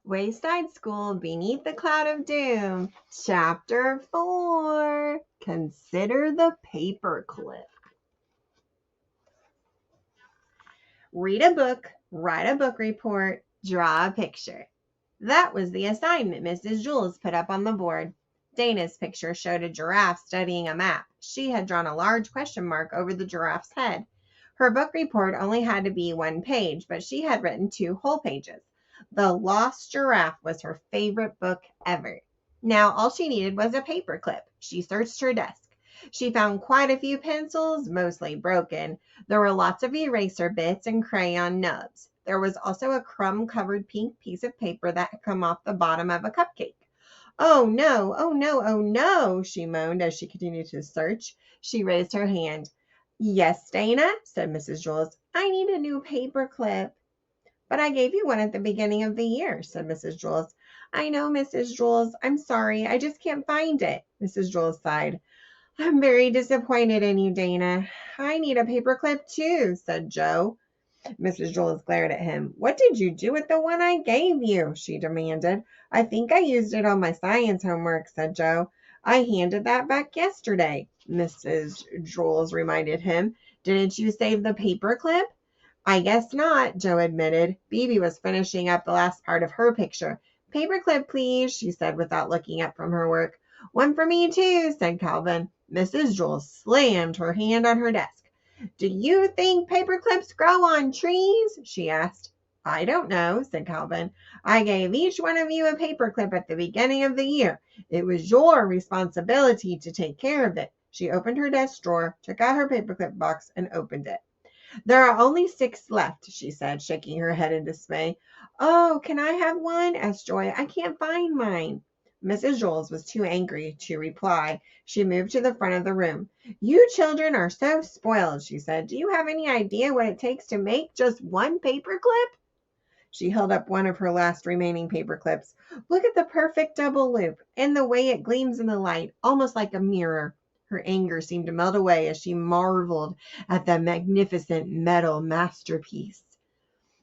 Wayside School Beneath the Cloud of Doom, Chapter 4. Consider the paperclip. Read a book, write a book report, draw a picture. That was the assignment Mrs. Jules put up on the board. Dana's picture showed a giraffe studying a map. She had drawn a large question mark over the giraffe's head. Her book report only had to be 1 page, but she had written 2 whole pages. The Lost Giraffe was her favorite book ever. Now all she needed was a paperclip. She searched her desk. She found quite a few pencils, mostly broken. There were lots of eraser bits and crayon nubs. There was also a crumb-covered pink piece of paper that had come off the bottom of a cupcake. "Oh no, oh no, oh no," she moaned as she continued to search. She raised her hand. "Yes, Dana," said Mrs. Jules. "I need a new paperclip." "But I gave you one at the beginning of the year," said Mrs. Jules. "I know, Mrs. Jules. I'm sorry. I just can't find it." Mrs. Jules sighed. "I'm very disappointed in you, Dana." "I need a paperclip too," said Joe. Mrs. Jules glared at him. "What did you do with the one I gave you?" she demanded. "I think I used it on my science homework," said Joe. "I handed that back yesterday," Mrs. Jules reminded him. "Didn't you save the paperclip?" "I guess not," Joe admitted. Bibi was finishing up the last part of her picture. "Paperclip, please," she said without looking up from her work. "One for me, too," said Calvin. Mrs. Jules slammed her hand on her desk. "Do you think paperclips grow on trees?" she asked. "I don't know," said Calvin. "I gave each one of you a paperclip at the beginning of the year. It was your responsibility to take care of it." She opened her desk drawer, took out her paperclip box, and opened it. "There are only 6 left," she said, shaking her head in dismay. "Oh, can I have one?" asked Joy. "I can't find mine." Mrs. Jules was too angry to reply. She moved to the front of the room. "You children are so spoiled," she said. "Do you have any idea what it takes to make just one paperclip?" She held up one of her last remaining paperclips. "Look at the perfect double loop, and the way it gleams in the light, almost like a mirror." Her anger seemed to melt away as she marveled at the magnificent metal masterpiece.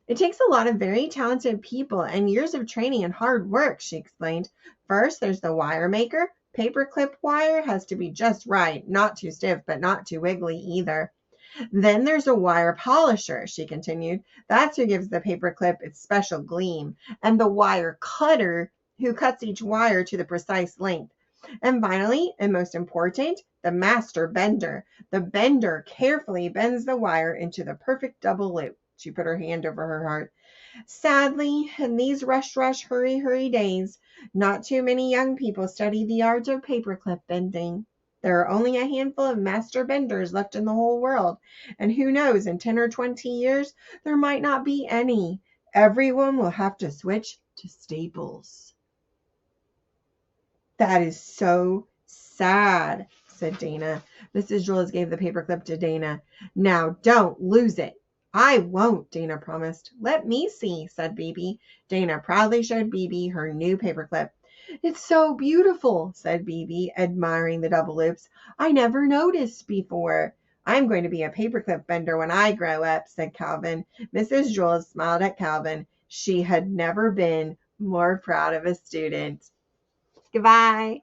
"It takes a lot of very talented people and years of training and hard work," she explained. "First, there's the wire maker. Paperclip wire has to be just right, not too stiff, but not too wiggly either. Then there's a wire polisher," she continued. "That's who gives the paperclip its special gleam. And the wire cutter, who cuts each wire to the precise length. And finally, and most important, the master bender. The bender carefully bends the wire into the perfect double loop." She put her hand over her heart. "Sadly, in these rush, hurry days, not too many young people study the art of paperclip bending. There are only a handful of master benders left in the whole world, and who knows, in 10 or 20 years, there might not be any. Everyone will have to switch to staples." "That is so sad," said Dana. Mrs. Jules gave the paperclip to Dana. "Now don't lose it." "I won't," Dana promised. "Let me see," said Bibi. Dana proudly showed Bibi her new paperclip. "It's so beautiful," said Bibi, admiring the double loops. "I never noticed before." "I'm going to be a paperclip bender when I grow up," said Calvin. Mrs. Jules smiled at Calvin. She had never been more proud of a student. Goodbye.